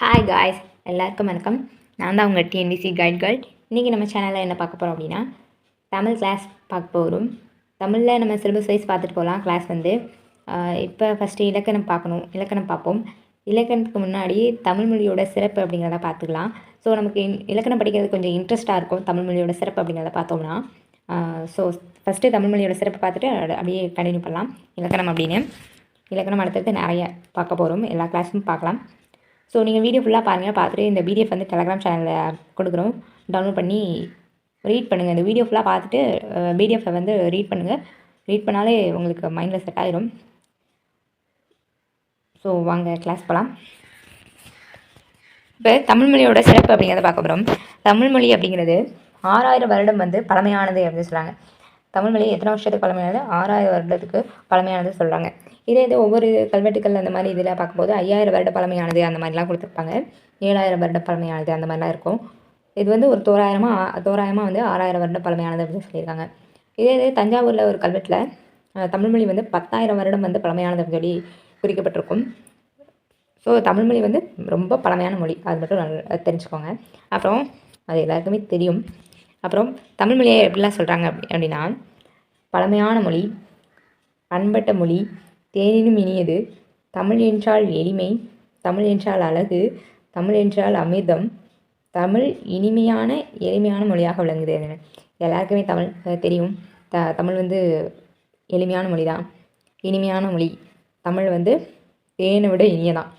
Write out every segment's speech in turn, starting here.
Hi guys, எல்லாருக்கும் வணக்கம். நான் தான் உங்கள் டிஎன்பிசி கைட் கேர்ள். இன்றைக்கி நம்ம சேனலில் என்ன பார்க்க போகிறோம் அப்படின்னா, தமிழ் கிளாஸ் பார்க்க போகிறோம். தமிழில் நம்ம சிலபஸ் வைஸ் பார்த்துட்டு போகலாம். கிளாஸ் வந்து இப்போ ஃபஸ்ட்டு இலக்கணம் பார்க்கணும். இலக்கணம் பார்ப்போம். இலக்கணத்துக்கு முன்னாடி தமிழ் மொழியோட சிறப்பு அப்படிங்கிறத பார்த்துக்கலாம். ஸோ நமக்கு இலக்கணம் படிக்கிறது கொஞ்சம் இன்ட்ரெஸ்ட்டாக இருக்கும். தமிழ் மொழியோட சிறப்பு அப்படிங்கிறத பார்த்தோம்னா, ஸோ ஃபஸ்ட்டு தமிழ் மொழியோட சிறப்பு பார்த்துட்டு அப்படியே கண்டினியூ பண்ணலாம் இலக்கணம் அப்படின்னு. இலக்கணம் அடுத்தது நிறைய பார்க்க போகிறோம். எல்லா கிளாஸும் பார்க்கலாம். ஸோ நீங்கள் வீடியோ ஃபுல்லாக பாருங்கள். பார்த்துட்டு இந்த பிடிஎஃப் வந்து டெலகிராம் சேனலில் கொடுக்குறோம். டவுன்லோட் பண்ணி ரீட் பண்ணுங்கள். இந்த வீடியோ ஃபுல்லாக பார்த்துட்டு பிடிஎஃப்பை வந்து ரீட் பண்ணுங்கள். ரீட் பண்ணாலே உங்களுக்கு மைண்டில் செட் ஆகிடும். ஸோ வாங்க கிளாஸ் போகலாம். இப்போ தமிழ்மொழியோட சிறப்பு அப்படிங்கிறத பார்க்க போகிறோம். தமிழ்மொழி அப்படிங்கிறது 6000 வருடம் வந்து பழமையானது அப்படின்னு சொல்கிறாங்க. தமிழ்மொழி எத்தனை வருஷத்துக்கு பழமையானது? 6000 வருடத்துக்கு பழமையானது சொல்கிறாங்க. இது ஒவ்வொரு கல்வெட்டுக்கள் அந்த மாதிரி இதில் பார்க்கும்போது 5000 வருட பழமையானது அந்த மாதிரிலாம் கொடுத்துருப்பாங்க. 7000 வருட பழமையானது அந்த மாதிரிலாம் இருக்கும். இது வந்து ஒரு தோராயமாக வந்து 6000 வருட பழமையானது அப்படின்னு சொல்லியிருக்காங்க. இது தஞ்சாவூரில் ஒரு கல்வெட்டில் தமிழ்மொழி வந்து 10,000 வருடம் வந்து பழமையானது அப்படின்னு சொல்லி குறிக்கப்பட்டிருக்கும். ஸோ தமிழ்மொழி வந்து ரொம்ப பழமையான மொழி, அது மட்டும் நல்லா தெரிஞ்சுக்கோங்க. அப்புறம் அது எல்லாருக்குமே தெரியும். அப்புறம் தமிழ்மொழியை எப்படிலாம் சொல்கிறாங்க அப்படின்னா, பழமையான மொழி, பண்பட்ட மொழி, தேனினும் இனியது, தமிழ் என்றால் எளிமை, தமிழ் என்றால் அழகு, தமிழ் என்றால் அமிர்தம், தமிழ் இனிமையான எளிமையான மொழியாக விளங்குது. எல்லாருக்குமே தமிழ் தெரியும். தமிழ் வந்து எளிமையான மொழி தான், இனிமையான மொழி. தமிழ் வந்து தேனை விட இனியதான்.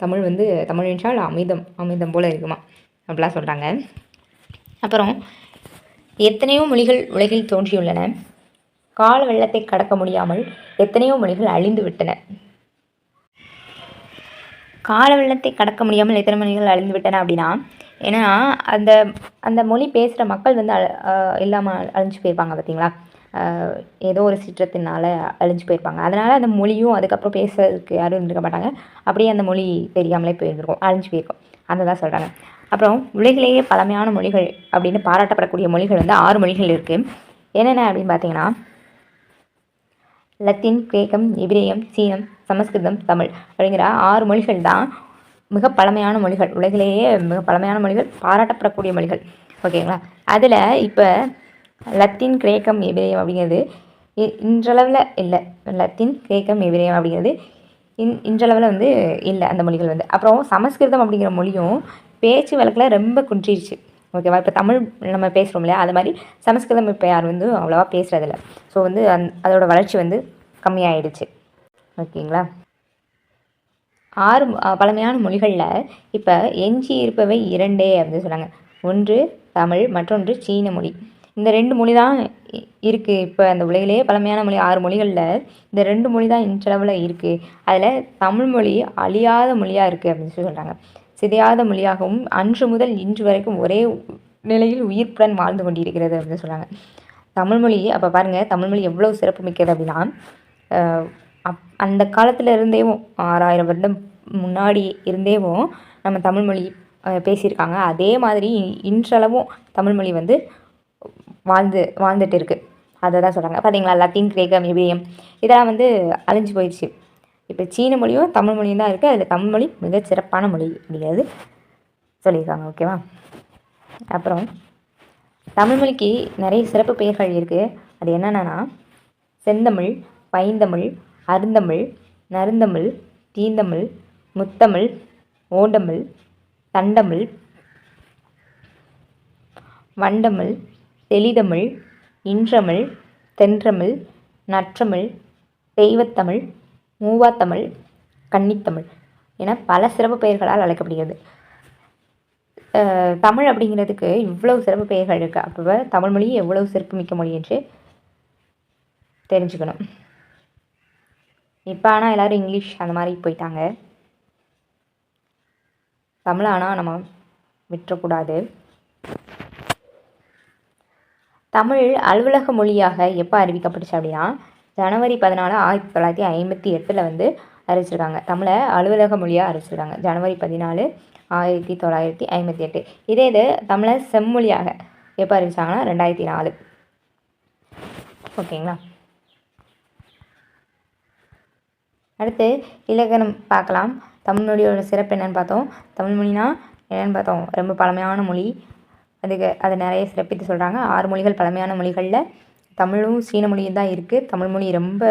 தமிழ் என்றால் அமிர்தம் போல் இருக்குமா அப்படிலாம் சொல்கிறாங்க. அப்புறம் எத்தனையோ மொழிகள் உலகில் தோன்றியுள்ளன. கால வெள்ளத்தை கடக்க முடியாமல் எத்தனையோ மொழிகள் அழிந்து விட்டன. கால வெள்ளத்தை கடக்க முடியாமல் எத்தனை மொழிகள் அழிந்து விட்டன அப்படின்னா, ஏன்னா அந்த அந்த மொழி பேசுகிற மக்கள் வந்து இல்லாமல் அழிஞ்சு போயிருப்பாங்க பார்த்தீங்களா. ஏதோ ஒரு சீற்றத்தினால அழிஞ்சு போயிருப்பாங்க. அதனால் அந்த மொழியும் அதுக்கப்புறம் பேசுறதுக்கு யாரும் இருந்திருக்க மாட்டாங்க. அப்படியே அந்த மொழி தெரியாமலே போயிருந்திருக்கும், அழிஞ்சு போயிருக்கும். அந்த தான் சொல்கிறாங்க. அப்புறம் உலகிலேயே பழமையான மொழிகள் அப்படின்னு பாராட்டப்படக்கூடிய மொழிகள் வந்து 6 மொழிகள் இருக்குது. என்னென்ன அப்படின்னு பார்த்தீங்கன்னா, லத்தீன், கிரேக்கம், எபிரேயம், சீனம், சமஸ்கிருதம், தமிழ் அப்படிங்கிற 6 மொழிகள் தான் மிக பழமையான மொழிகள். உலகிலேயே மிக பழமையான மொழிகள், பாராட்டப்படக்கூடிய மொழிகள். ஓகேங்களா. அதில் இப்போ லத்தீன், கிரேக்கம், எபிரேயம் அப்படிங்கிறது இன்றளவில் இல்லை. லத்தீன், கிரேக்கம், எபிரேயம் அப்படிங்கிறது இன்றளவில் வந்து இல்லை அந்த மொழிகள் வந்து. அப்புறம் சமஸ்கிருதம் அப்படிங்கிற மொழியும் பேச்சு வழக்கில் ரொம்ப குன்றிடுச்சு. ஓகேவா. இப்போ தமிழ் நம்ம பேசுகிறோம் இல்லையா, அது மாதிரி சமஸ்கிருதம் இப்போ யார் வந்து அவ்வளோவா பேசுகிறதில்ல. ஸோ வந்து அதோட வளர்ச்சி வந்து கம்மியாயிடுச்சு. ஓகேங்களா. 6 பழமையான மொழிகளில் இப்போ எஞ்சி இருப்பவை 2 அப்படின்னு சொன்னாங்க. ஒன்று தமிழ், மற்றொன்று சீன மொழி. இந்த 2 மொழி தான் இருக்குது. இப்போ அந்த உலகிலேயே பழமையான மொழி 6 மொழிகளில் இந்த 2 மொழி தான் இன்றளவில் இருக்குது. அதில் தமிழ் மொழி அழியாத மொழியாக இருக்குது அப்படின்னு சொல்லி சொல்கிறாங்க. சிதையாத மொழியாகவும் அன்று முதல் இன்று வரைக்கும் ஒரே நிலையில் உயிர்ப்புடன் வாழ்ந்து கொண்டிருக்கிறது அப்படின்னு சொல்கிறாங்க. தமிழ்மொழி அப்போ பாருங்கள், தமிழ்மொழி எவ்வளோ சிறப்பு மிக்கது அப்படின்னா, அந்த காலத்தில் இருந்தேவும் 6000 வருடம் முன்னாடி இருந்தேவும் நம்ம தமிழ்மொழி பேசியிருக்காங்க. அதே மாதிரி இன்றளவும் தமிழ்மொழி வந்து வாழ்ந்துட்டு இருக்குது. அதை தான் சொல்கிறாங்க. பார்த்தீங்களா. லத்தீன், கிரேக்கம், எபிரேயம் இதெல்லாம் வந்து அழிஞ்சு போயிடுச்சு. இப்போ சீன மொழியும் தமிழ் மொழியும் தான் இருக்குது. அதில் தமிழ் மொழி மிகச் சிறப்பான மொழி அப்படிங்கிறது சொல்லியிருக்காங்க. ஓகேவா. அப்புறம் தமிழ்மொழிக்கு நிறைய சிறப்பு பெயர்கள் இருக்குது. அது என்னென்னா, செந்தமிழ், பைந்தமிழ், அருந்தமிழ், நறுந்தமிழ், தீந்தமிழ், முத்தமிழ், ஓண்டமிழ், தண்டமிழ், வண்டமிழ், தெளிதமிழ், இன்றமிழ், தென்றமிழ், நற்றமிழ், தெய்வத்தமிழ், மூவாத்தமிழ், கன்னித்தமிழ் என பல சிறப்பு பெயர்களால் அழைக்கப்படுகிறது. தமிழ் அப்படிங்கிறதுக்கு இவ்வளவு சிறப்பு பெயர்கள் இருக்குது. அப்போ தமிழ்மொழி எவ்வளவு சிறப்புமிக்க மொழி என்று தெரிஞ்சுக்கணும். இப்போ ஆனால் எல்லோரும் இங்கிலீஷ் அந்த மாதிரி போயிட்டாங்க. தமிழ் ஆனால் நம்ம விட்டுறக்கூடாது. தமிழ் அலுவலக மொழியாக எப்போ அறிவிக்கப்பட்டுச்சு அப்படின்னா, ஜனவரி 14, 1958 வந்து அறிவிச்சிருக்காங்க. தமிழை அலுவலக மொழியாக அறிவிச்சிருக்காங்க ஜனவரி 14, 1958. இது தமிழை செம்மொழியாக எப்போ அறிவிச்சாங்கன்னா 2004. ஓகேங்களா. அடுத்து இலக்கணம் பார்க்கலாம். தமிழ்மொழியோட சிறப்பு என்னென்னு பார்த்தோம். தமிழ்மொழினா என்னென்னு பார்த்தோம், ரொம்ப பழமையான மொழி. அதை நிறைய சிறப்பித்து சொல்கிறாங்க. 6 மொழிகள் பழமையான மொழிகளில் தமிழும் சீன மொழியும் தான் இருக்குது. தமிழ்மொழி ரொம்ப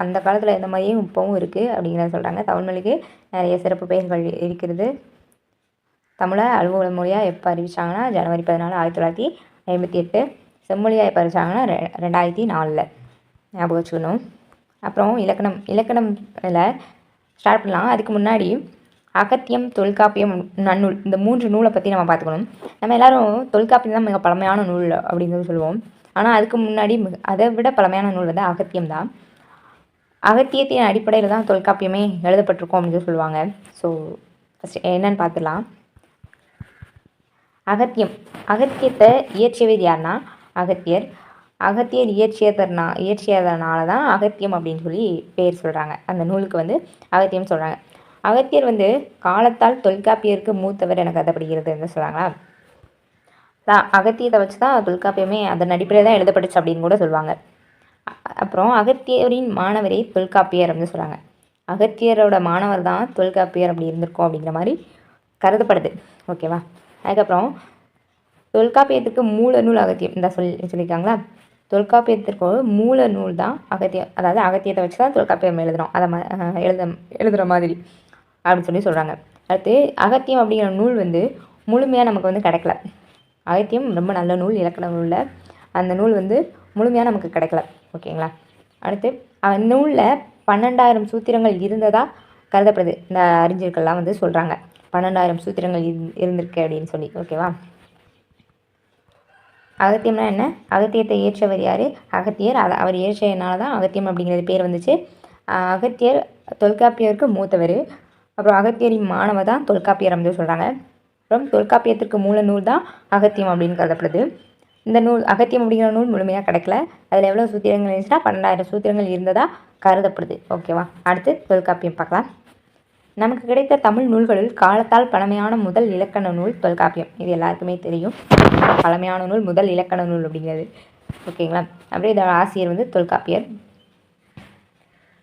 அந்த காலத்தில் இருந்த மாதிரியும் இப்போவும் இருக்குது அப்படிங்கிறத சொல்கிறாங்க. தமிழ்மொழிக்கு நிறைய சிறப்பு பெயர்கள் இருக்கிறது. தமிழை அலுவலக மொழியாக எப்போ அறிவிச்சாங்கன்னா ஜனவரி 14, 1958. செம்மொழியாக எப்போ அறிவிச்சாங்கன்னா 2004 ஞாபகம் வச்சுக்கணும். அப்புறம் இலக்கணத்தில் ஸ்டார்ட் பண்ணலாம். அதுக்கு முன்னாடி அகத்தியம், தொல்காப்பியம், நன்னூல், இந்த 3 நூலை பற்றி நம்ம பார்த்துக்கணும். நம்ம எல்லோரும் தொல்காப்பியம் தான் மிக பழமையான நூல் அப்படின்னு சொல்லுவோம். ஆனால் அதுக்கு முன்னாடி அதை விட பழமையான நூல் வந்து அகத்தியம் தான். அகத்தியத்தின் அடிப்படையில் தான் தொல்காப்பியமே எழுதப்பட்டிருக்கோம் அப்படின்னு சொல்லுவாங்க. ஸோ ஃபஸ்ட் என்னன்னு பார்த்துடலாம். அகத்தியத்தை இயற்றியவர் யாருன்னா அகத்தியர். அகத்தியர் இயற்றியதனால தான் அகத்தியம் அப்படின்னு சொல்லி பேர் சொல்கிறாங்க. அந்த நூலுக்கு வந்து அகத்தியம் சொல்கிறாங்க. அகத்தியர் வந்து காலத்தால் தொல்காப்பியருக்கு மூத்தவர் என கருதப்படுகிறதுன்னு சொல்கிறாங்களா. அகத்தியத்தை வச்சு தான் தொல்காப்பியமே அதன் அடிப்படையில் தான் எழுதப்பட்டுச்சு அப்படின்னு கூட சொல்லுவாங்க. அப்புறம் அகத்தியரின் மாணவரே தொல்காப்பியர் அப்படின்னு சொல்கிறாங்க. அகத்தியரோட மாணவர் தான் தொல்காப்பியர் அப்படி இருந்திருக்கும் அப்படிங்கிற மாதிரி கருதப்படுது. ஓகேவா. அதுக்கப்புறம் தொல்காப்பியத்துக்கு மூல நூல் அகத்தியம் இந்த சொல்லியிருக்காங்களா. தொல்காப்பியத்திற்கு மூல நூல் தான் அகத்தியம். அதாவது அகத்தியத்தை வச்சு தான் தொல்காப்பியம் எழுதுகிறோம். அதை எழுதுகிற மாதிரி அப்படின்னு சொல்லி சொல்கிறாங்க. அடுத்து அகத்தியம் அப்படிங்கிற நூல் வந்து முழுமையாக நமக்கு வந்து கிடைக்கல. அகத்தியம் ரொம்ப நல்ல நூல், இலக்கண நூலில் அந்த நூல் வந்து முழுமையாக நமக்கு கிடைக்கல. ஓகேங்களா. அடுத்து நூலில் 12,000 சூத்திரங்கள் இருந்ததாக கருதப்படுது. இந்த அறிஞர்கள்லாம் வந்து சொல்கிறாங்க 12,000 சூத்திரங்கள் இருந்திருக்கு அப்படின்னு சொல்லி. ஓகேவா. அகத்தியம்னா என்ன? அகத்தியத்தை இயற்றவர் யார்? அகத்தியர். அவர் இயற்றியனால தான் அகத்தியம் அப்படிங்கிறது பேர் வந்துச்சு. அகத்தியர் தொல்காப்பியருக்கு மூத்தவர். அப்புறம் அகத்தியரின் மாணவர் தான் தொல்காப்பியர் அப்படின்னு சொல்கிறாங்க. அப்புறம் தொல்காப்பியத்திற்கு மூல நூல் தான் அகத்தியம் அப்படின்னு கருதப்படுது. இந்த நூல் அகத்தியம் அப்படிங்கிற நூல் முழுமையாக கிடைக்கல. அதில் எவ்வளோ சூத்திரங்கள் இருந்துச்சுன்னா 12,000 சூத்திரங்கள் இருந்ததாக கருதப்படுது. ஓகேவா. அடுத்து தொல்காப்பியம் பார்க்கலாம். நமக்கு கிடைத்த தமிழ் நூல்களில் காலத்தால் பழமையான முதல் இலக்கண நூல் தொல்காப்பியம். இது எல்லாருக்குமே தெரியும். பழமையான நூல், முதல் இலக்கண நூல் அப்படிங்கிறது. ஓகேங்களா. அப்படியே இதோட ஆசிரியர் வந்து தொல்காப்பியர்.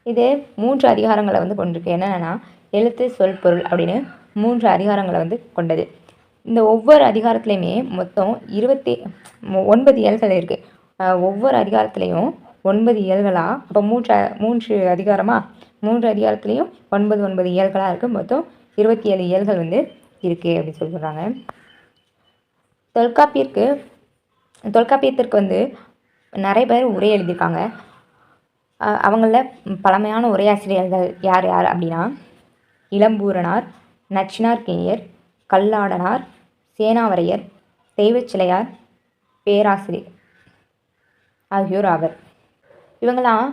இது 3 அதிகாரங்களை வந்து கொண்டிருக்கு. என்னென்னா எழுத்து, சொல், பொருள் அப்படின்னு 3 அதிகாரங்களை வந்து கொண்டது. இந்த ஒவ்வொரு அதிகாரத்துலேயுமே மொத்தம் 29 இயல்கள் இருக்குது. ஒவ்வொரு அதிகாரத்துலேயும் 9 இயல்களாக, அப்போ 3 அதிகாரமாக 3 அதிகாரத்துலேயும் 9 இயல்களாக இருக்குது. மொத்தம் 27 இயல்கள் வந்து இருக்குது அப்படின்னு சொல்கிறாங்க. தொல்காப்பியத்திற்கு வந்து நிறைய பேர் உரை எழுதியிருக்காங்க. அவங்களில் பழமையான உரையாசிரியர்கள் யார் யார் அப்படின்னா இளம்பூரணார், நச்சினார்க்கினியர், கல்லாடனார், சேனாவரையர், தெய்வச்சிலையார், பேராசிரியர் ஆகியோர் ஆவர். இவங்களாம்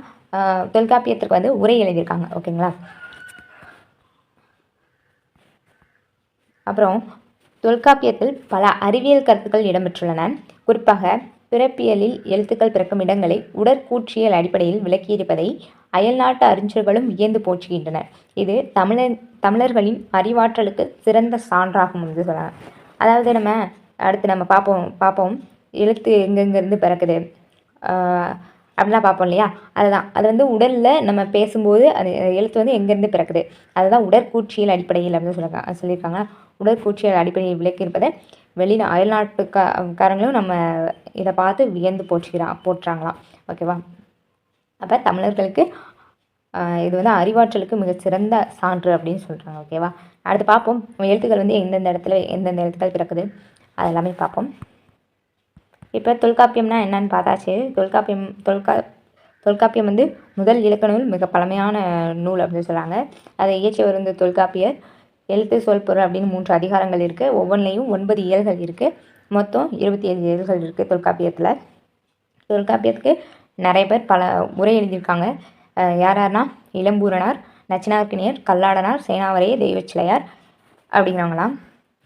தொல்காப்பியத்திற்கு வந்து உரை எழுதியிருக்காங்க. ஓகேங்களா. அப்புறம் தொல்காப்பியத்தில் பல அறிவியல் கருத்துக்கள் இடம்பெற்றுள்ளன. குறிப்பாக பிறப்பியலில் எழுத்துக்கள் பிறக்கும் இடங்களை உடற்கூற்றியல் அடிப்படையில் விளக்கியிருப்பதை அயல்நாட்டு அறிஞர்களும் வியந்து போற்றுகின்றனர். இது தமிழர்களின் அறிவாற்றலுக்கு சிறந்த சான்றாகும் என்று சொல்லலாம். அதாவது அடுத்து நம்ம பார்ப்போம் எழுத்து எங்கெங்கேருந்து பிறக்குது அப்படிலாம் பார்ப்போம் இல்லையா. அதுதான் அது வந்து உடலில் நம்ம பேசும்போது அது எழுத்து வந்து எங்கேருந்து பிறக்குது, அதுதான் உடற்கூற்றியல் அடிப்படையில் அப்படின்னு சொல்லியிருக்காங்க. உடற்கூற்றியல் அடிப்படையில் விளக்கியிருப்பதை அயல்நாட்டுக்காரங்களும் நம்ம இதை பார்த்து வியந்து போற்றுறாங்களாம். ஓகேவா. அப்போ தமிழர்களுக்கு இது வந்து அறிவாற்றலுக்கு மிகச்சிறந்த சான்று அப்படின்னு சொல்கிறாங்க. ஓகேவா. அடுத்து பார்ப்போம் எழுத்துக்கள் வந்து எந்தெந்த எழுத்துக்கள் பிறக்குது அதெல்லாமே பார்ப்போம். இப்போ தொல்காப்பியம்னா என்னன்னு பார்த்தாச்சு. தொல்காப்பியம் வந்து முதல் இலக்கண நூல், மிக பழமையான நூல் அப்படின்னு சொல்கிறாங்க. அதை இயற்றியவர் வந்து தொல்காப்பியர். எழுத்து, சொல், பொருள் அப்படின்னு 3 அதிகாரங்கள் இருக்குது. ஒவ்வொன்றிலையும் 9 இயல்கள் இருக்குது. மொத்தம் 27 இயல்கள் இருக்குது தொல்காப்பியத்தில். தொல்காப்பியத்துக்கு நிறைய பேர் பல உரை எழுதியிருக்காங்க. யார்னா இளம்பூரணார், நச்சினார்க்கினியர், கல்லாடனார், சேனாவரையர், தெய்வச்சிலையார் அப்படிங்கிறவங்களாம்.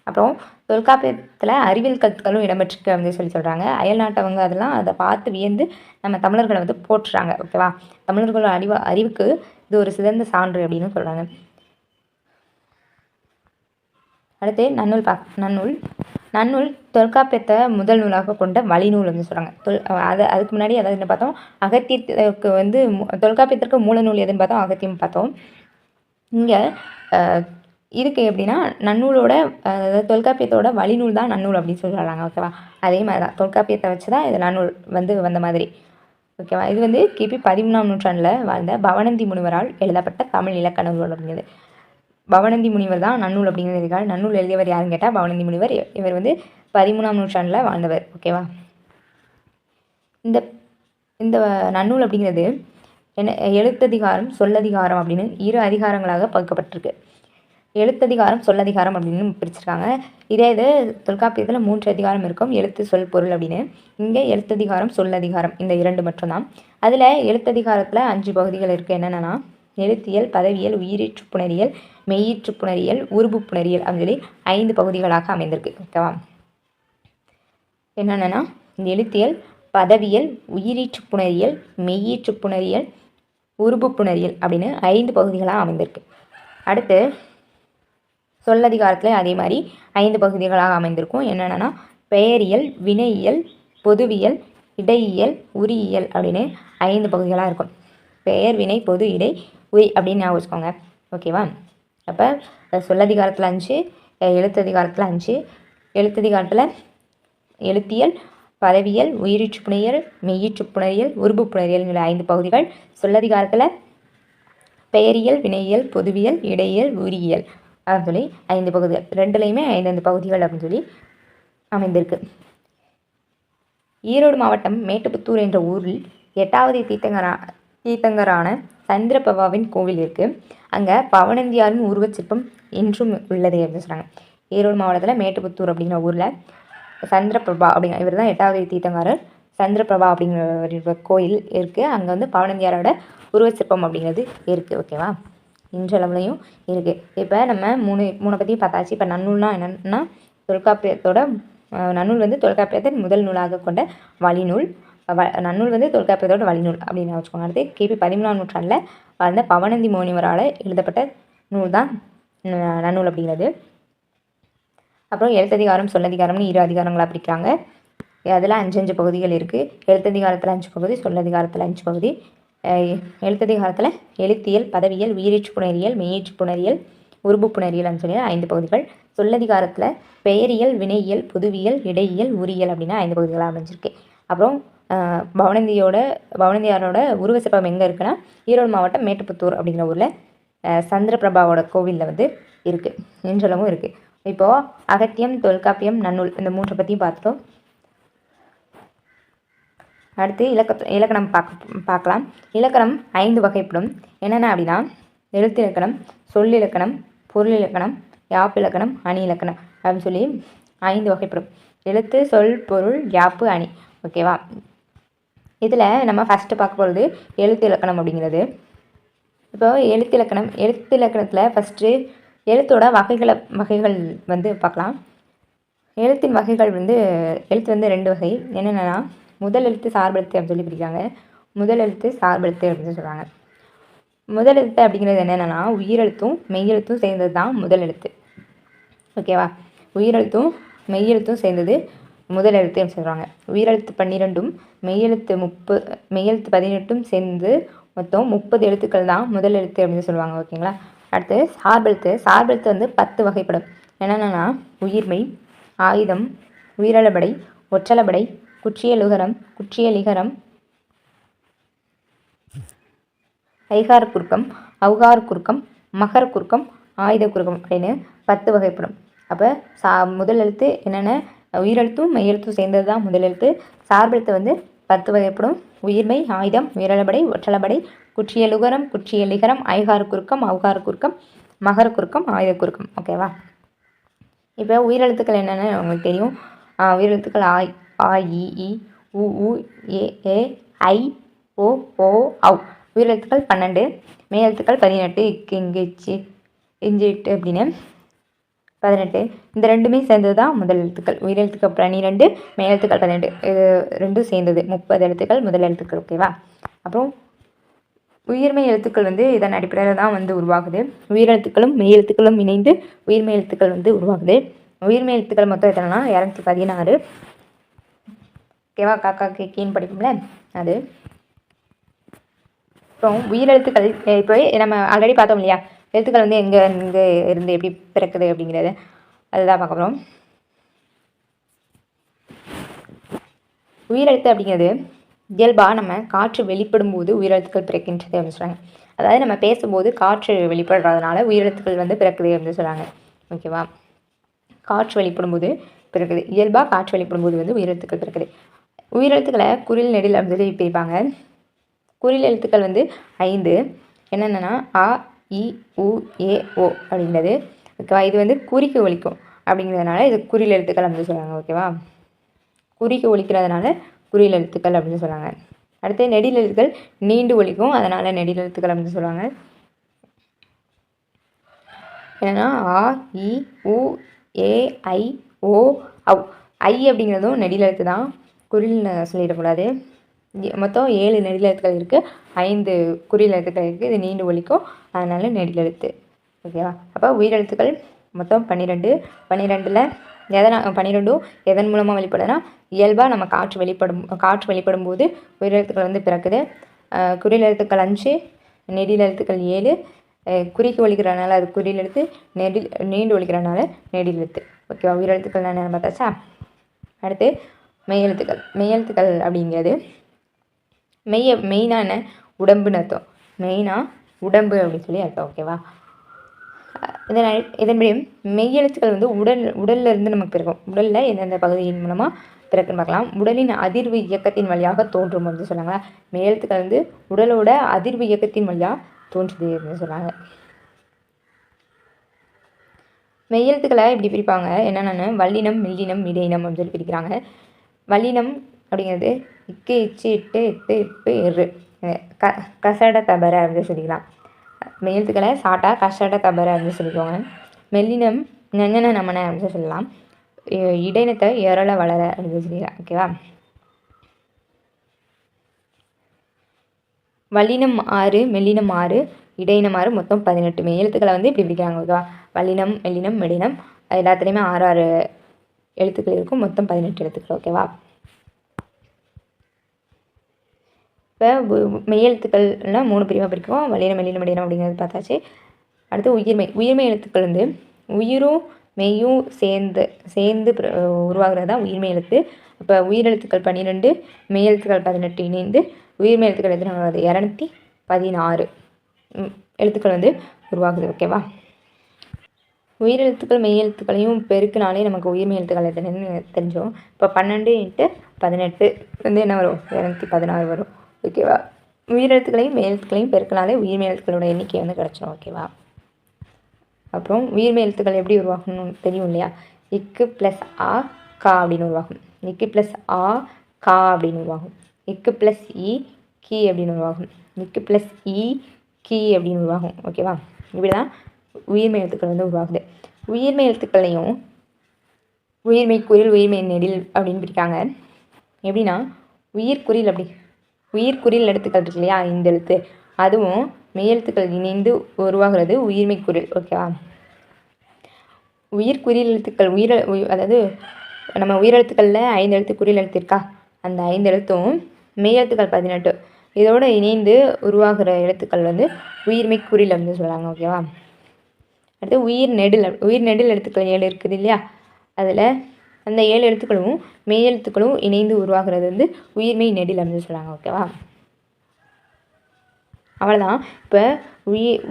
அப்புறம் தொல்காப்பியத்தில் அறிவியல் கருத்துக்களும் இடம்பெற்றிருக்கு அப்படின்னு சொல்கிறாங்க. அயல்நாட்டவங்க அதெல்லாம் அதை பார்த்து வியந்து நம்ம தமிழர்களை வந்து போற்றுறாங்க. ஓகேவா. தமிழர்களோட அறிவுக்கு இது ஒரு சிறந்த சான்று அப்படின்னு சொல்கிறாங்க. அடுத்து நன்னூல் தொல்காப்பியத்தை முதல் நூலாக கொண்ட வழிநூல் அப்படின்னு சொல்கிறாங்க. அதுக்கு முன்னாடி அதாவது என்ன பார்த்தோம், அகத்தியத்துக்கு வந்து தொல்காப்பியத்திற்கு மூல நூல் எதுன்னு பார்த்தோம், அகத்தியம் பார்த்தோம். இங்கே இதுக்கு எப்படின்னா நன்னூலோட தொல்காப்பியத்தோட வழிநூல் தான் நன்னூல் அப்படின்னு சொல்கிறாங்க. ஓகேவா, அதே மாதிரி தான் தொல்காப்பியத்தை வச்சு தான் இது நன்னூல் வந்த மாதிரி. ஓகேவா, இது கிபி 13ஆம் நூற்றாண்டில் வாழ்ந்த பவணந்தி முனிவரால் எழுதப்பட்ட தமிழ் இலக்கண நூல் அப்படிங்கிறது. பவணந்தி முனிவர் தான் நன்னூல் அப்படிங்கிறதுக்காக நன்னூல் எழுதியவர் யாருன்னு கேட்டால் பவணந்தி முனிவர். இவர் 13ஆம் நூற்றாண்டில் வாழ்ந்தவர். ஓகேவா, இந்த இந்த நன்னூல் அப்படிங்கிறது என்ன எழுத்ததிகாரம் சொல்லதிகாரம் அப்படின்னு 2 அதிகாரங்களாக பகுக்கப்பட்டிருக்கு. எழுத்ததிகாரம் சொல்லதிகாரம் அப்படின்னு பிரிச்சிருக்காங்க. இது தொல்காப்பியத்தில் 3 அதிகாரம் இருக்கும், எழுத்து சொல் பொருள் அப்படின்னு. இங்கே எழுத்ததிகாரம் சொல்லதிகாரம் இந்த 2 மட்டும்தான். அதில் எழுத்ததிகாரத்தில் 5 பகுதிகள் இருக்குது. என்னென்னா எழுத்தியல், பதவியல், உயிரீற்று புணரியல், மெய்யீற்று புணரியல், உருபு புணரியல் அப்படின்னு சொல்லி 5 பகுதிகளாக அமைந்திருக்கு. ஓகேவா, என்னென்னா எழுத்தியல், பதவியல், உயிரீற்று புணரியல், மெய்யீற்று புணரியல், உருபு புணரியல் அப்படின்னு 5 பகுதிகளாக அமைந்திருக்கு. அடுத்து சொல்லதிகாரத்தில் அதே மாதிரி 5 பகுதிகளாக அமைந்திருக்கும். என்னென்னா பெயரியல், வினையியல், பொதுவியல், இடையியல், உரியியல் அப்படின்னு 5 பகுதிகளாக இருக்கும். பெயர், வினை, பொது, இடை, உரி அப்படின்னு ஞாபகம் வச்சுக்கோங்க. ஓகேவா, அப்போ சொல்லதிகாரத்தில் 5, எழுத்ததிகாரத்தில் 5, எழுத்ததிகாரத்தில் எழுத்தியல், பதவியல், உயிரீற்று புணரியல், மெய்யீற்று புணரியல், உருபு புணரியல் 5 பகுதிகள். சொல்லதிகாரத்தில் பெயரியல், வினையியல், பொதுவியல், இடையியல், உரியியல் அப்படின்னு சொல்லி 5 பகுதிகள். 2லையுமே 5 பகுதிகள் அப்படின்னு சொல்லி அமைந்திருக்கு. ஈரோடு மாவட்டம் மேட்டுப்புத்தூர் என்ற ஊரில் 8வது தீர்த்தங்கரான சந்திரபிரபாவின் கோவில் இருக்குது. அங்கே பவணந்தியாரின் உருவச்சிற்பம் இன்றும் உள்ளது அப்படின்னு சொல்கிறாங்க. ஈரோடு மாவட்டத்தில் மேட்டுப்புத்தூர் அப்படிங்கிற ஊரில் சந்திரபிரபா அப்படிங்கிற இவர் தான் 8வது தீர்த்தங்காரர். சந்திரபிரபா அப்படிங்கிற கோயில் இருக்குது. அங்கே பவணந்தியாரோட உருவச்சிற்பம் அப்படிங்கிறது இருக்குது. ஓகேவா, இன்றளவுலையும் இருக்குது. இப்போ நம்ம மூணை பற்றி பார்த்தாச்சு. இப்போ நன்னூல்னா என்னென்னா தொல்காப்பியத்தோட நன்னூல் தொல்காப்பியத்தின் முதல் நூலாக கொண்ட வழிநூல். நன்னூல் தொல்காப்பியத்தோட வழிநூல் அப்படின்னு வச்சுக்கோங்க. அடுத்து கிபி 13ஆம் நூற்றாண்டில் வாழ்ந்த பவணந்தி முனிவரால் எழுதப்பட்ட நூல் தான் நன்னூல் அப்படிங்கிறது. அப்புறம் எழுத்ததிகாரம் சொல்லதிகாரம்னு 2 அதிகாரங்களாக பிரிக்கிறாங்க. அதில் 5 பகுதிகள் இருக்குது. எழுத்ததிகாரத்தில் 5 பகுதி, சொல்லதிகாரத்தில் 5 பகுதி. எழுத்ததிகாரத்தில் எழுத்தியல், பதவியல், உயிரீற்று புணரியல், மெய்யீற்று புணரியல், உருபு புணரியல்னு சொல்லி 5 பகுதிகள். சொல்லதிகாரத்தில் பெயரியல், வினையியல், பொதுவியல், இடையியல், உரியியல் அப்படின்னு 5 பகுதிகளாக அமைஞ்சிருக்கு. அப்புறம் பவணந்தியாரோட உருவச்சிற்பம் எங்கே இருக்குன்னா ஈரோடு மாவட்டம் மேட்டுப்புத்தூர் அப்படிங்கிற ஊரில் சந்திரபிரபாவோட கோவிலில் இருக்குது. இன்றளவும் இருக்குது. இப்போது அகத்தியம், தொல்காப்பியம், நன்னூல் இந்த 3 பற்றியும் பார்த்துட்டோம். அடுத்து இலக்கணம் பார்க்கலாம். இலக்கணம் 5 வகைப்படும். என்னென்ன அப்படின்னா எழுத்து இலக்கணம், சொல்லிலக்கணம், பொருள் இலக்கணம், யாப்பு இலக்கணம், அணி இலக்கணம் அப்படின்னு சொல்லி 5 வகைப்படும். எழுத்து, சொல், பொருள், யாப்பு, அணி. ஓகேவா, இதில் நம்ம ஃபஸ்ட்டு பார்க்க போகிறது எழுத்து இலக்கணம் அப்படிங்கிறது. இப்போ எழுத்து இலக்கணத்தில் ஃபஸ்ட்டு எழுத்தோட வகைகள் பார்க்கலாம். எழுத்தின் வகைகள் எழுத்து 2 வகை. என்னென்னா முதல் எழுத்து, சார்பெழுத்து அப்படின்னு சொல்லி பிடிக்கிறாங்க. முதல் எழுத்து, சார்பெழுத்து அப்படின்னு சொல்கிறாங்க. முதல் எழுத்து அப்படிங்கிறது என்னென்னா உயிரெழுத்தும் மெய்யெழுத்தும் சேர்ந்தது தான் முதல் எழுத்து. ஓகேவா, உயிரெழுத்தும் மெய்யெழுத்தும் சேர்ந்தது முதல் எழுத்துன்னு சொல்கிறாங்க. உயிரெழுத்து 12ம் மெய்யெழுத்து 18ம் சேர்ந்து மொத்தம் 30 எழுத்துக்கள் தான் முதல் எழுத்து அப்படின்னு சொல்லுவாங்க. ஓகேங்களா, அடுத்து சார்பெழுத்து 10 வகைப்படும். என்னென்னா உயிர்மெய், ஆயுதம், உயிரளபடை, ஒற்றளபடை, குற்றியலுகரம், குற்றியலிகரம், ஐகார குறுக்கம், அவுகார குறுக்கம், மகர குறுக்கம், ஆயுத குறுக்கம் அப்படின்னு 10 வகைப்படும். அப்போ முதல் எழுத்து என்னென்ன உயிரெழுத்தும் மெய்யெழுத்தும் சேர்ந்தது தான் முதல் எழுத்து. சார்பெழுத்து 10 வகைப்படும். உயிர்மெய், ஆயுதம், உயிரளபடை, ஒற்றளபடை, குற்றியலுகரம், குற்றியலிகரம், ஐகார குறுக்கம், அவுகார குறுக்கம், மகர குறுக்கம், ஆயுத குறுக்கம். ஓகேவா, இப்போ உயிரெழுத்துக்கள் என்னென்னு உங்களுக்கு தெரியும். உயிரெழுத்துக்கள் ஆ, இ, உ, ஏ, ஐ, ஓ, ஔ. உயிரெழுத்துக்கள் 12, மெய்யெழுத்துக்கள் 18, இங்கு அப்படின்னு 18. இந்த 2மே சேர்ந்தது தான் முதல் எழுத்துக்கள். உயிரெழுத்துக்கள் 12, மெய்யெழுத்துக்கள் 18. இது 2 சேர்ந்தது 30 எழுத்துக்கள் முதல் எழுத்துக்கள். ஓகேவா, அப்புறம் உயிர்மெய் எழுத்துக்கள் இதன் அடிப்படையில் தான் உருவாகுது. உயிரெழுத்துக்களும் மெய்யெழுத்துக்களும் இணைந்து உயிர்மெய் எழுத்துக்கள் உருவாகுது. உயிர்மெய் எழுத்துக்கள் மொத்தம் எத்தனைனா 216. ஓகேவா, காக்கா கேக்கின்னு படிக்கும்ல அது. இப்போ உயிரெழுத்துக்கள் இப்போ நம்ம ஆல்ரெடி பார்த்தோம் இல்லையா, எழுத்துக்கள் வந்து எங்கே இருந்து எப்படி பிறக்குது அப்படிங்கிறது அதுதான் பார்க்க போகிறோம். உயிரெழுத்து அப்படிங்கிறது இயல்பாக நம்ம காற்று வெளிப்படும் போது உயிரெழுத்துக்கள் பிறக்கின்றது அப்படின்னு சொல்கிறாங்க. அதாவது நம்ம பேசும்போது காற்று வெளிப்படுறதுனால உயிரெழுத்துக்கள் வந்து பிறக்குது அப்படின்னு சொல்கிறாங்க. ஓகேவா? காற்று வெளிப்படும் போது பிறக்குது. இயல்பாக காற்று வெளிப்படும் போது வந்து உயிரெழுத்துக்கள் பிறக்குது. உயிரெழுத்துக்களை குறில் நெடில் அப்படின்னு சொல்லி பிரிப்பாங்க. குறில் எழுத்துக்கள் வந்து 5 என்னென்னா அ இ உ ஏ ஓ அப்படிங்கிறது. ஓகேவா? இது வந்து குறிக்கு ஒலிக்கும் அப்படிங்கிறதுனால இது குறில் எழுத்துக்கள் அப்படின்னு சொல்கிறாங்க. ஓகேவா? குறிக்கு ஒலிக்கிறதுனால குறில் எழுத்துக்கள் அப்படின்னு சொல்கிறாங்க. அடுத்து நெடில் எழுத்துக்கள் நீண்டு ஒலிக்கும், அதனால் நெடில் எழுத்துக்கள் அப்படின்னு சொல்லுவாங்க. என்னென்னா ஆ இ உ ஏ ஐ ஓ அவ். ஐ அப்படிங்கிறதும் நெடில் எழுத்து தான், குறில்னு சொல்லிடக்கூடாது. மொத்தம் 7 நெடில் எழுத்துக்கள் இருக்குது, 5 குறில் எழுத்துக்கள் இருக்குது. இது நீண்டு ஒலிக்கும், அதனால் நெடில் எழுத்து. ஓகேவா? அப்போ உயிரெழுத்துக்கள் மொத்தம் 12. 12ல் 12ம் எதன் மூலமாக வெளிப்படுதுன்னா இயல்பாக நம்ம காற்று வெளிப்படும் போது உயிரெழுத்துக்கள் வந்து பிறக்குது. குறில் எழுத்துக்கள் 5, நெடில் எழுத்துக்கள் 7. குறிக்கு ஒலிக்கிறனால அது குறில் எழுத்து, நீண்டு ஒலிக்கிறனால நெடில் எழுத்து. ஓகேவா? உயிரெழுத்துக்கள் நான் பார்த்தாச்சா? அடுத்து மெய்யெழுத்துக்கள் அப்படிங்கிறது மெயினான உடம்புன்னு அர்த்தம். மெயினாக உடம்பு அப்படின்னு சொல்லி அர்த்தம். ஓகேவா? இதன்படி மெய்யெழுத்துக்கள் வந்து உடல்ல இருந்து நமக்கு பிறக்கும். உடலில் எந்தெந்த பகுதியின் மூலமாக பிறக்குன்னு பார்க்கலாம். உடலின் அதிர்வு இயக்கத்தின் வழியாக தோன்றும் அப்படின்னு சொன்னாங்களா. மெய்யெழுத்துக்கள் வந்து உடலோட அதிர்வு இயக்கத்தின் வழியாக தோன்றுது அப்படின்னு சொன்னாங்க. மெய்யெழுத்துக்களை இப்படி பிரிப்பாங்க என்னென்னு வல்லினம், மெல்லினம், இடையினம் அப்படின்னு சொல்லி பிரிக்கிறாங்க. வல்லினம் அப்படிங்கிறது இக்கு, இச்சு, இட்டு, இத்து, இப்பு, எரு, கசட தபர அப்படின்னு சொல்லிக்கலாம். மெய்யெழுத்துக்களை சாட்டா கசட தபர அப்படின்னு சொல்லிக்குவாங்க. மெல்லினம் நெஞ்சன நமன அப்படின்னு சொல்லலாம். இடையினத்தை எரள வளர அப்படின்னு சொல்லிக்கலாம். ஓகேவா? வல்லினம் 6, மெல்லினம் 6, இடையினம் 6, மொத்தம் 18 மெய்யெழுத்துக்களை வந்து இப்படி பிடிக்கிறாங்க. ஓகேவா? வல்லினம், மெல்லினம், மெல்லினம் எல்லாத்துலேயுமே 6 எழுத்துக்கள் இருக்கும், மொத்தம் 18 எழுத்துக்கள். ஓகேவா? இப்போ மெய்யெழுத்துக்கள்னால் 3 பிரிவாக பிரிக்கும். வல்லினம், மெல்லினம், மெல்லினம் அப்படிங்கிறது பார்த்தாச்சு. அடுத்து உயிர்மெய் எழுத்துக்கள் வந்து உயிரும் மெய்யும் சேர்ந்து உருவாகிறது தான் உயிர்மெய் எழுத்து. இப்போ உயிரெழுத்துக்கள் 12, மெய்யெழுத்துக்கள் 18 இணைந்து உயிர்மெய் எழுத்துக்கள் எத்தனை வருது? 216 எழுத்துக்கள் வந்து உருவாகுது. ஓகேவா? உயிரெழுத்துக்கள் மெய்யெழுத்துக்களையும் பெருக்கினாலே நமக்கு உயிர்மெய் எழுத்துக்கள் எத்தனைன்னு தெரிஞ்சோம். இப்போ 12 × 18 வந்து என்ன வரும்? 216 வரும். ஓகேவா? உயிரெழுத்துக்களையும் மெய்யெழுத்துக்களையும் பெருக்கினாலே உயிர்மெய் எழுத்துக்களோட எண்ணிக்கை வந்து கிடச்சிடும். ஓகேவா? அப்புறம் உயிர்மெய் எழுத்துக்கள் எப்படி உருவாகணும்னு தெரியும் இல்லையா? இக்கு ப்ளஸ் ஆ கா அப்படின்னு உருவாகும். இக்கு ப்ளஸ் ஆ கா அப்படின்னு உருவாகும். இக்கு ப்ளஸ் இ கி அப்படின்னு உருவாகும். இக்கு ப்ளஸ் இ கி அப்படின்னு உருவாகும். ஓகேவா? இப்படி தான் உயிர்மெய் எழுத்துக்கள் வந்து உருவாகுது. உயிர்மெய் எழுத்துக்களையும் உயிர்மெய் குறில், உயிர்மெய் நெடில் அப்படின்னு பிரிக்காங்க. எப்படின்னா உயிர்குறில் எழுத்துக்கள் இருக்கு இல்லையா, இந்த எழுத்து, அதுவும் மெய்யெழுத்துக்கள் இணைந்து உருவாகிறது உயிர்மெய் குறில். ஓகேவா? உயிர்குறில் எழுத்துக்கள் அதாவது நம்ம உயிரெழுத்துக்களில் 5 எழுத்து குறில் எழுத்து இருக்கா, அந்த 5 எழுத்தும் மெய்யெழுத்துக்கள் 18 இதோடு இணைந்து உருவாகிற எழுத்துக்கள் வந்து உயிர்மெய் குறில் அப்படின்னு சொல்கிறாங்க. ஓகேவா? அடுத்து உயிர் நெடில் எழுத்துக்கள் 7 இருக்குது இல்லையா, அதில் அந்த 7 எழுத்துக்களும் மெய்யெழுத்துக்களும் இணைந்து உருவாகிறது வந்து உயிர்மெய் நெடில் அப்படின்னு சொல்கிறாங்க. ஓகேவா? அவ்வளோதான். இப்போ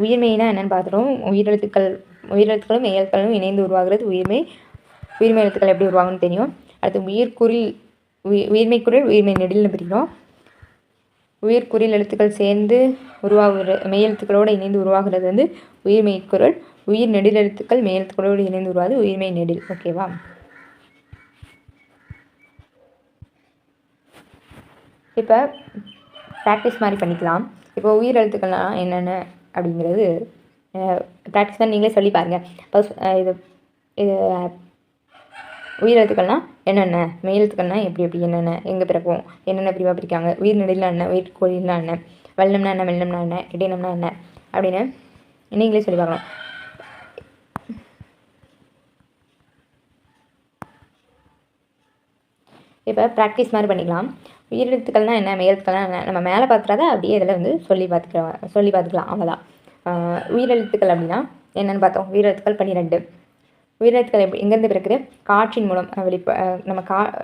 உயிர்மெய்னா என்னென்னு பார்த்துட்டோம். உயிரெழுத்துக்களும் மெய்யெழுத்துக்களும் இணைந்து உருவாகிறது உயிர்மெய் எழுத்துக்கள் எப்படி உருவாகுன்னு தெரியும். அடுத்து உயிர்மெய் குரில், உயிர்மெய் நெடில்னு பிரிக்கிறோம். உயிர்குறில் எழுத்துக்கள் சேர்ந்து உருவாகுற மெய்யெழுத்துக்களோடு இணைந்து உருவாகிறது வந்து உயிர்மெய் குரல். உயிர் நெடில் எழுத்துக்கள் மெய்யெழுத்துக்களோடு இணைந்து உருவாது உயிர்மெய் நெடில். ஓகேவா? இப்போ ப்ராக்டிஸ் மாதிரி பண்ணிக்கலாம். இப்போ உயிர் எழுத்துக்கள்லாம் என்னென்ன அப்படிங்கிறது ப்ராக்டிஸ் தான், நீங்களே சொல்லி பாருங்கள். இப்போ இது உயிர் எழுத்துக்கள்னால் என்னென்ன, மெய் எழுத்துக்கள்னால் எப்படி என்னென்ன, எங்கே பிறக்கும், என்னென்ன பிரிவாக பிரிக்காங்க, உயிர் நெடில்னா என்ன, உயிர் கோயில்னா என்ன, வெள்ளம்னா என்ன, மெல்லம்னா என்ன, இடையினம்னா என்ன அப்படின்னு நீங்களே சொல்லி பார்க்கலாம். இப்போ ப்ராக்டிஸ் மாதிரி பண்ணிக்கலாம். உயிரெழுத்துக்கள்னால் என்ன, மெய் எழுத்துக்கள்னால் என்ன, நம்ம மேலே பார்த்துறாத அப்படியே இதில் வந்து சொல்லி பார்த்துக்கலாம். அவ்வளோதான். உயிரெழுத்துக்கள் அப்படின்னா என்னென்னு பார்த்தோம். உயிரெழுத்துக்கள் 12. உயிரெழுத்துக்கள் எங்கேருந்து பிறக்குது? காற்றின் மூலம்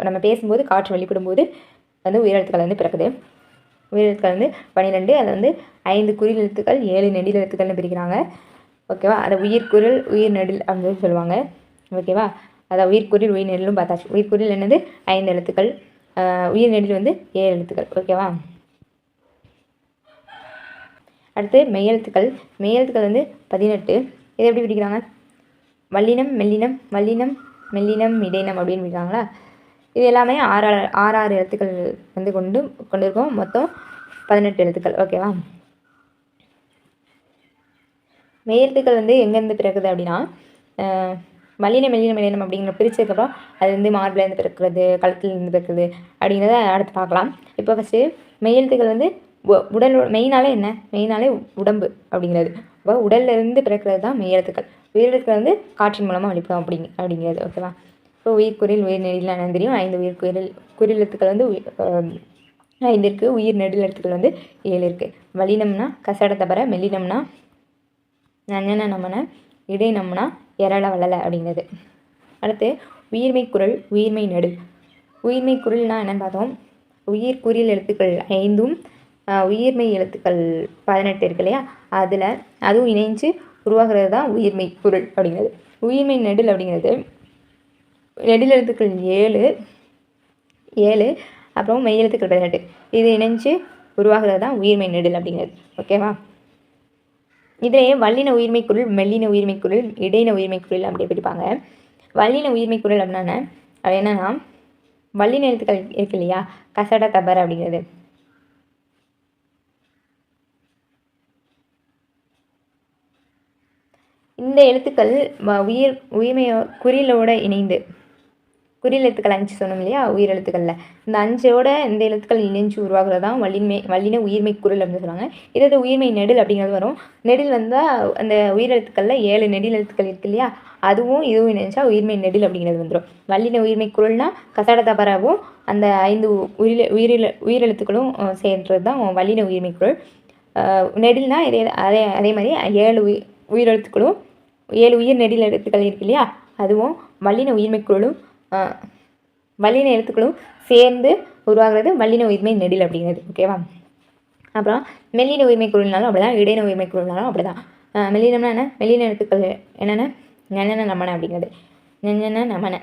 நம்ம பேசும்போது காற்று வெளிப்படும் போது வந்து உயிரெழுத்துக்கள் வந்து பிறக்குது. உயிரெழுத்துக்கள் வந்து 12. அதை வந்து 5 குறில் எழுத்துக்கள் 7 நெடில் எழுத்துக்கள்னு பிரிக்கிறாங்க. ஓகேவா? அதை உயிர்குறில் உயிர் நெடில் அப்படின்னு சொல்லுவாங்க. ஓகேவா? அதாவது உயிர்குறில் உயிர் நெடிலும் பார்த்தாச்சு. உயிர்குறில் என்னது? 5 எழுத்துக்கள். உயிர் நெடில் வந்து 7 எழுத்துக்கள். ஓகேவா? அடுத்து மெய்யெழுத்துக்கள். மெய்யெழுத்துக்கள் வந்து 18. இதை எப்படி பிடிக்கிறாங்க? வல்லினம் மெல்லினம் வல்லினம் மெல்லினம் இடைனம் அப்படின்னு பிடிக்கிறாங்களா? இது எல்லாமே 6 எழுத்துக்கள் வந்து கொண்டிருக்கோம். மொத்தம் 18 எழுத்துக்கள். ஓகேவா? மெய்யெழுத்துக்கள் வந்து எங்கேருந்து பிறக்குது அப்படின்னா வல்லினம் மெல்லினம் இடைனம் அப்படிங்கிற பிரிச்சதுக்கப்புறம் அது வந்து மார்பிலேருந்து பிறக்கிறது, கழுத்துலேருந்து பிறக்குது அப்படிங்கிறத அடுத்து பார்க்கலாம். இப்போ ஃபஸ்ட்டு மெய்யெழுத்துக்கள் வந்து உடலோட மெயினாலே என்ன? மெயினாலே உடம்பு அப்படிங்கிறது. அப்போ உடல்லேருந்து பிறக்கிறது தான் மெய்யெழுத்துக்கள். உயிரெழுத்துக்கள் வந்து காற்றின் மூலமாக வெளிப்படும் அப்படிங்கிறது. ஓகேவா? இப்போ உயிர்குறில் உயிர் நெடில் என்ன தெரியும்? 5 குறிலெழுத்துக்கள் வந்து 5 இருக்குது. உயிர் நெடில் எழுத்துக்கள் வந்து 7 இருக்குது. வல்லினம்னா கசட தபர, மெல்லினம்னா நஞ்சன நமன, இடைநம்னா எரள வளல அப்படிங்கிறது. அடுத்து உயிர்மை குரல் உயிர்மை நெடில். உயிர்மை குரல்னால் என்னென்னு பார்த்தோம். உயிர்குறில் எழுத்துக்கள் 5ம் உயிர்மை எழுத்துக்கள் 18 இருக்கு இல்லையா? அதுவும் இணைஞ்சு உருவாகிறது தான் உயிர்மை குரல் அப்படிங்கிறது. உயிர்மை நெடில் அப்படிங்கிறது நெடில் எழுத்துக்கள் 7 அப்புறம் மெய் எழுத்துக்கள் 18. இது இணைஞ்சு உருவாகிறது தான் உயிர்மை நெடில் அப்படிங்கிறது. ஓகேவா? இதிலேயே வல்லின உயிர்மை குரல், மெல்லின உயிர்மை குரல், இடையின உயிர்மை குரல் அப்படி பிடிப்பாங்க. வல்லின உயிர்மை குரல் அப்படின்னா அது என்னன்னா வல்லின எழுத்துக்கள் இருக்கு இல்லையா? கசட தபர அப்படிங்கிறது. இந்த எழுத்துக்கள் உயிர்மை குறிலோட இணைந்து குறில் எழுத்துக்கள் 5 சொன்னோம் இல்லையா? உயிர் எழுத்துக்களில் இந்த 5ஓட இந்த எழுத்துக்கள் இணைஞ்சு உருவாகிறது தான் வல்லின உயிர்மை குரல் அப்படின்னு சொல்லுவாங்க. இது உயிர்மை நெடில் அப்படிங்கிறது வரும். நெடில் வந்தால் அந்த உயிர் எழுத்துக்களில் 7 நெடில் எழுத்துக்கள் இருக்கு இல்லையா? இதுவும் இணைஞ்சா உயிர்மை நெடில் அப்படிங்கிறது வந்துடும். வல்லின உயிர்மை குரல்னால் கசட தபரவும் அந்த 5 உயிரெழுத்துக்களும் சேர்ன்றது தான் வல்லின உயிர்மை குரல். நெடில்னால் அதே மாதிரி 7 உயிரெழுத்துக்களும் 7 உயிர் நெடில் எழுத்துக்கள் இருக்கு இல்லையா? அதுவும் வல்லின உயிர்மை குரலும் வல்லின எழுத்துக்களும் சேர்ந்து உருவாகிறது வல்லின உயிர்மை நெடில் அப்படிங்கிறது. ஓகேவா? அப்புறம் மெல்லின உயிர்மை குரல்னாலும் அப்படி தான், இடையின உயிர்மை குரல்னாலும் அப்படி தான். மெல்லினம்னா என்ன? மெல்லின எழுத்துக்கள் என்னென்ன? நெஞ்சன நமன அப்படிங்கிறது. நெஞ்சன நமன.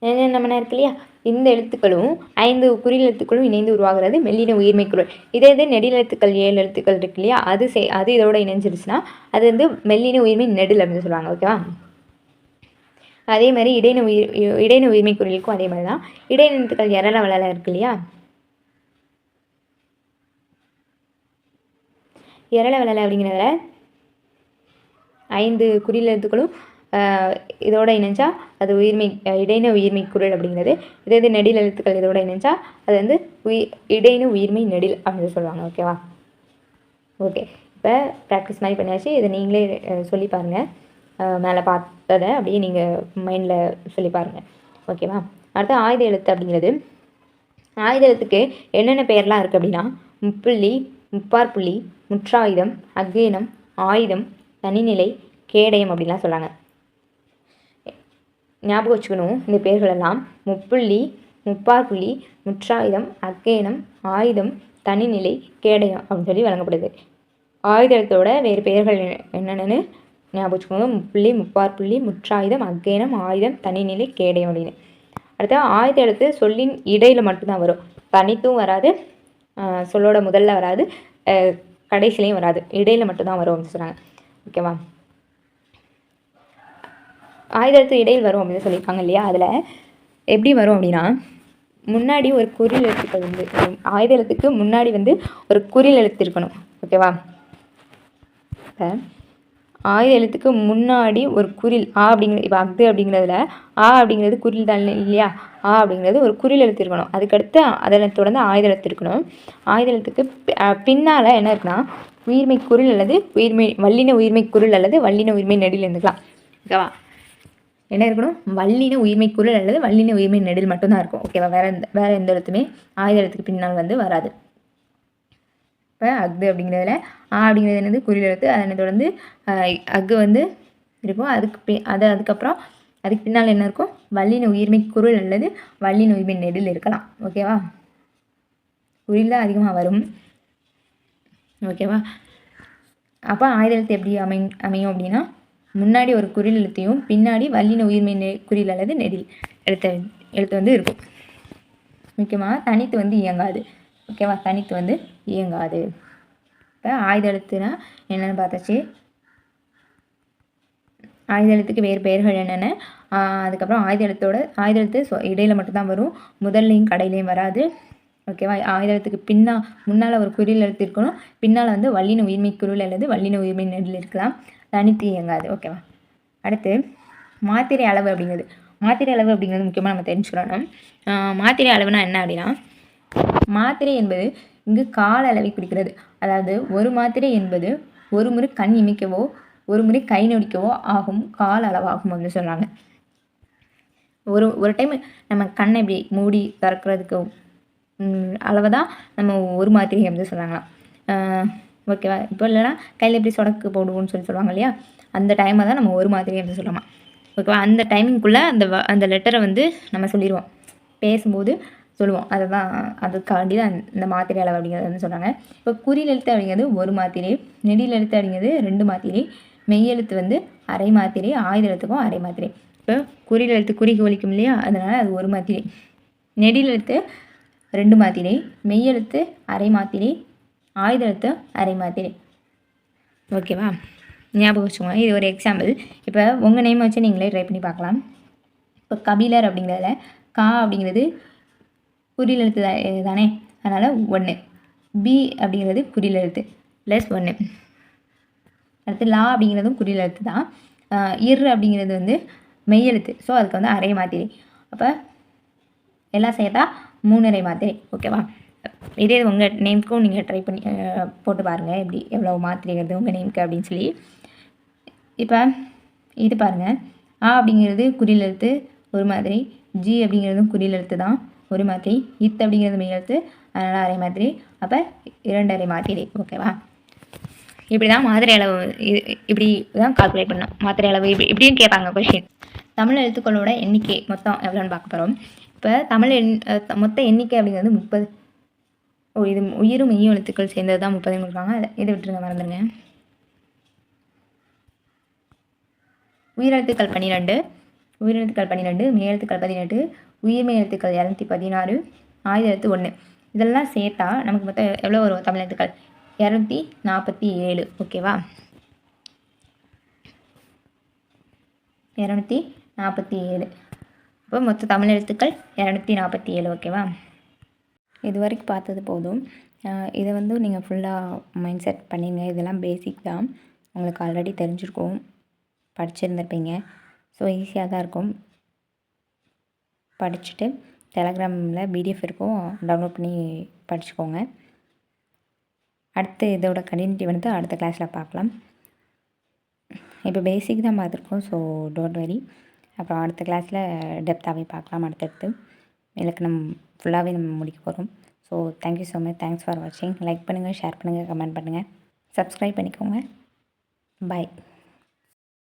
நெஞ்சன இருக்கு இல்லையா? இந்த எழுத்துக்களும் 5 குறில் எழுத்துக்களும் இணைந்து உருவாகிறது மெல்லின உயிர்மை குரல். இதே நெடில் எழுத்துக்கள் 7 எழுத்துக்கள் இருக்கு இல்லையா? அது இதோட இணைஞ்சிருச்சுன்னா அது வந்து மெல்லின உயிர்மை நெடில் அப்படின்னு சொல்லுவாங்க. ஓகேவா? அதே மாதிரி இடையின உயிர்மை குரலுக்கும் அதே மாதிரி தான். இடையின எழுத்துக்கள் எரள வளல இருக்கு இல்லையா? எரள வளல அப்படிங்கிறதுல 5 குறில் எழுத்துக்களும் இதோட இணைஞ்சா அது இடையின உயிர்மை குரல் அப்படிங்கிறது. இதே நெடில் எழுத்துக்கள் இதோட இணைஞ்சா அது வந்து இடையின உயிர்மை நெடில் அப்படின்னு சொல்லுவாங்க. ஓகேவா? ஓகே, இப்போ ப்ராக்டிஸ் மாதிரி பண்ணியாச்சு. இதை நீங்களே சொல்லி பாருங்கள். மேலே பார்த்ததை அப்படியே நீங்கள் மைண்டில் சொல்லி பாருங்கள். ஓகேவா? அடுத்து ஆயுத எழுத்து அப்படிங்கிறது. ஆயுத எழுத்துக்கு என்னென்ன பேர்லாம் இருக்குது அப்படின்னா முப்புள்ளி, முப்பார்புள்ளி, முற்றாயுதம், அக்கேனம், ஆயுதம், தனிநிலை, கேடயம் அப்படின்லாம் சொல்கிறாங்க. ஞாபகம் வச்சுக்கணும் இந்த பேர்களெல்லாம். முப்புள்ளி, முப்பார்புள்ளி, முற்றாயுதம், அக்கேனம், ஆயுதம், தனிநிலை, கேடயம் அப்படின்னு சொல்லி வழங்கப்படுது. ஆயுத எழுத்தோட வேறு பெயர்கள் என்னென்னு ஞாபகம் வச்சுக்கோங்க. முப்புள்ளி, முப்பார்புள்ளி, முற்றாயுதம், அக்கேனம், ஆயுதம், தனிநிலை, கேடயம் அப்படின்னு. அடுத்து ஆயுத எழுத்து சொல்லின் இடையில் மட்டும்தான் வரும். தனித்தும் வராது, சொல்லோட முதல்ல வராது, கடைசிலையும் வராது, இடையில் மட்டும்தான் வரும் அப்படின்னு சொல்கிறாங்க. ஓகேவா? ஆயுத எழுத்து இடையில் வரும் அப்படின்னு சொல்லியிருக்காங்க இல்லையா? அதில் எப்படி வரும் அப்படின்னா முன்னாடி ஒரு குறில் எழுத்துக்கள் வந்து ஆயுத எழுத்துக்கு முன்னாடி வந்து ஒரு குறில் எழுத்து இருக்கணும். ஓகேவா? இப்போ ஆயுத எழுத்துக்கு முன்னாடி ஒரு குறில் அப்படிங்கிறது, இப்போ அஃது அப்படிங்கிறதுல அப்படிங்கிறது குறில் தான் இல்லையா? அப்படிங்கிறது ஒரு குறில் எழுத்து இருக்கணும். அதுக்கடுத்து அதனை தொடர்ந்து ஆயுத எழுத்து இருக்கணும். ஆயுத எழுத்துக்கு பின்னால் என்ன இருக்குன்னா உயிர்மை குரல் அல்லது வல்லின உயிர்மை குரல் அல்லது வல்லின உயிர்மை நெடில் இருந்துக்கலாம். ஓகேவா? என்ன இருக்கணும், வல்லின உயிர்மை குரல் அல்லது வல்லின உயிர்மை நெடில் மட்டும்தான் இருக்கும். ஓகேவா? வேற எந்த எழுத்துமே ஆயுத எழுத்துக்கு பின்னால் வந்து வராது. இப்போ அஃது அப்படிங்கிறதுல அப்படிங்கிறது என்னது, குறில் எழுத்து. அதனை தொடர்ந்து அஃகு வந்து இருக்கும். அதுக்கப்புறம் அதுக்கு பின்னால் என்ன இருக்கும், வல்லின உயிர்மை குரல் அல்லது வல்லின உயிர்மை நெடில் இருக்கலாம். ஓகேவா? குறில் தான் அதிகமாக வரும். ஓகேவா? அப்போ ஆயுத எழுத்து எப்படி அமையும் அப்படின்னா, முன்னாடி ஒரு குறில் எழுத்தையும் பின்னாடி வல்லின உயிர்மை குறில் அல்லது நெடில் எழுத்து வந்து இருக்கும். முக்கியமாக தனித்து வந்து இயங்காது. ஓகேவா? தனித்து வந்து இயங்காது. இப்போ ஆயுத எழுத்துனா என்னென்னு பார்த்தாச்சு. ஆயுத எழுத்துக்கு வேறு பெயர்கள் என்னென்ன, அதுக்கப்புறம் ஆயுத எழுத்து இடையில் மட்டும்தான் வரும், முதல்லையும் கடையிலையும் வராது. ஓகேவா? ஆயுத எழுத்துக்கு முன்னால் ஒரு குறில் எழுத்து இருக்கணும், பின்னால் வந்து வல்லின உயிர்மை குரல் அல்லது வல்லின உயிர்மை நெடில் இருக்கலாம், தனித்து இயங்காது. ஓகேவா? அடுத்து மாத்திரை அளவு அப்படிங்கிறது முக்கியமாக நம்ம தெரிஞ்சுக்கிறோம். மாத்திரை அளவுனா என்ன அப்படின்னா, மாத்திரை என்பது இங்கு கால அளவை குறிக்கிறது. அதாவது ஒரு மாத்திரை என்பது ஒரு முறை கண் இமைக்கவோ ஒரு முறை கை நொடிக்கவோ ஆகும் கால அளவாகும் அப்படின்னு சொல்கிறாங்க. ஒரு டைம் நம்ம கண்ணை இப்படி மூடி திறக்கிறதுக்கு அளவு தான் நம்ம ஒரு மாத்திரை அப்படின்னு சொல்கிறாங்களாம். ஓகேவா? இப்போ இல்லைனா கையில் எப்படி சொடக்கு போடுவோம்னு சொல்லுவாங்க இல்லையா, அந்த டைமை தான் நம்ம ஒரு மாத்திரை அப்படின்னு சொல்லலாமா. ஓகேவா? அந்த டைமிங்குள்ளே அந்த லெட்டரை வந்து நம்ம சொல்லிடுவோம், பேசும்போது சொல்லுவோம். அதுக்காண்டி தான் இந்த மாத்திரை அளவு அப்படிங்கிறது வந்து சொல்கிறாங்க. இப்போ குறில் எழுத்து அப்படிங்கிறது ஒரு மாத்திரை, நெடில் எழுத்து அப்படிங்கிறது 2 மாத்திரை, மெய்யெழுத்து வந்து அரை மாத்திரை, ஆயுத எழுத்துக்கும் அரை மாத்திரை. இப்போ குறில் எழுத்து குறிக்கு ஒலிக்கும் இல்லையா, அதனால் அது ஒரு மாத்திரை. நெடில் எழுத்து 2 மாத்திரை, மெய்யெழுத்து அரை மாத்திரை, ஆயுத எழுத்து அரை மாத்திரை. ஓகேவா? ஞாபகம் வச்சுக்கோங்க. இது ஒரு எக்ஸாம்பிள். இப்போ உங்கள் நேம் வச்சு நீங்களே ட்ரை பண்ணி பார்க்கலாம். இப்போ கபிலர் அப்படிங்கிறதுல கா அப்படிங்கிறது குறில் எழுத்து தானே, அதனால் 1. பி அப்படிங்கிறது குறில் எழுத்து +1. அடுத்து லா அப்படிங்கிறதும் குறில் எழுத்து தான். அப்படிங்கிறது வந்து மெய்யெழுத்து, ஸோ அதுக்கு வந்து அரை மாத்திரை. அப்போ எல்லாம் சேர்த்தா 3.5 மாத்திரை. ஓகேவா? இதே உங்கள் நேமுக்கும் நீங்கள் ட்ரை பண்ணி போட்டு பாருங்கள், எப்படி எவ்வளோ மாத்திரை வருது உங்கள் நேமுக்கு அப்படின்னு சொல்லி. இப்போ இது பாருங்கள், அப்படிங்கிறது குறில் எழுத்து ஒரு மாதிரி, ஜி அப்படிங்கிறதும் குறில் எழுத்து தான் ஒரு மாத்திரை, அப்படிங்கிறது மெய் எழுத்து, அதனால் அரை மாத்திரை, அப்போ 2.5 மாத்திரை. ஓகேவா? இப்படி தான் மாத்திரை அளவு, இப்படி தான் கால்குலேட் பண்ணோம். மாத்திரை அளவு இப்படியும் கேட்பாங்க கொஷின். தமிழ் எழுத்துக்களோட எண்ணிக்கை மொத்தம் எவ்வளோன்னு பார்க்க போகிறோம். இப்போ தமிழ் மொத்த எண்ணிக்கை அப்படிங்கிறது 30. இது உயிரும் மெய்யும் எழுத்துக்கள் சேர்ந்தது தான் 30 கொடுப்பாங்க. இதை விட்டுருங்க, மறந்துடுங்க. உயிரெழுத்துக்கள் 12, மெய்யெழுத்துக்கள் 18, உயிர்மெய் எழுத்துக்கள் 216, ஆயுத எழுத்து 1. இதெல்லாம் சேர்த்தா நமக்கு மொத்தம் எவ்வளோ வரும் தமிழ் எழுத்துக்கள்? 247. ஓகேவா? 247. இப்போ மொத்த தமிழ் எழுத்துக்கள் 247. ஓகேவா? இது வரைக்கும் பார்த்தது போதும். இதை வந்து நீங்கள் ஃபுல்லாக மைண்ட் செட் பண்ணிங்க. இதெல்லாம் பேசிக் தான், உங்களுக்கு ஆல்ரெடி தெரிஞ்சிருக்கும், படிச்சிருந்துருப்பீங்க. ஸோ ஈஸியாக தான் இருக்கும். படிச்சுட்டு டெலகிராமில் பிடிஎஃப் இருக்கும், டவுன்லோட் பண்ணி படிச்சுக்கோங்க. அடுத்து இதோட கண்டினியூட்டி வந்து அடுத்த கிளாஸில் பார்க்கலாம். இப்போ பேசிக் தான் பார்த்துருக்கோம், ஸோ டோன்ட் வெரி. அப்புறம் அடுத்த கிளாஸில் டெப்த்தாகவே பார்க்கலாம். அடுத்தடுத்து இலக்கணம் ஃபுல்லாகவே நம்ம முடிக்க போகிறோம். So thank you so much. Thanks for வாட்சிங். லைக் பண்ணுங்கள், ஷேர் பண்ணுங்கள், கமெண்ட் பண்ணுங்கள், சப்ஸ்கிரைப் பண்ணிக்கோங்க. பாய்.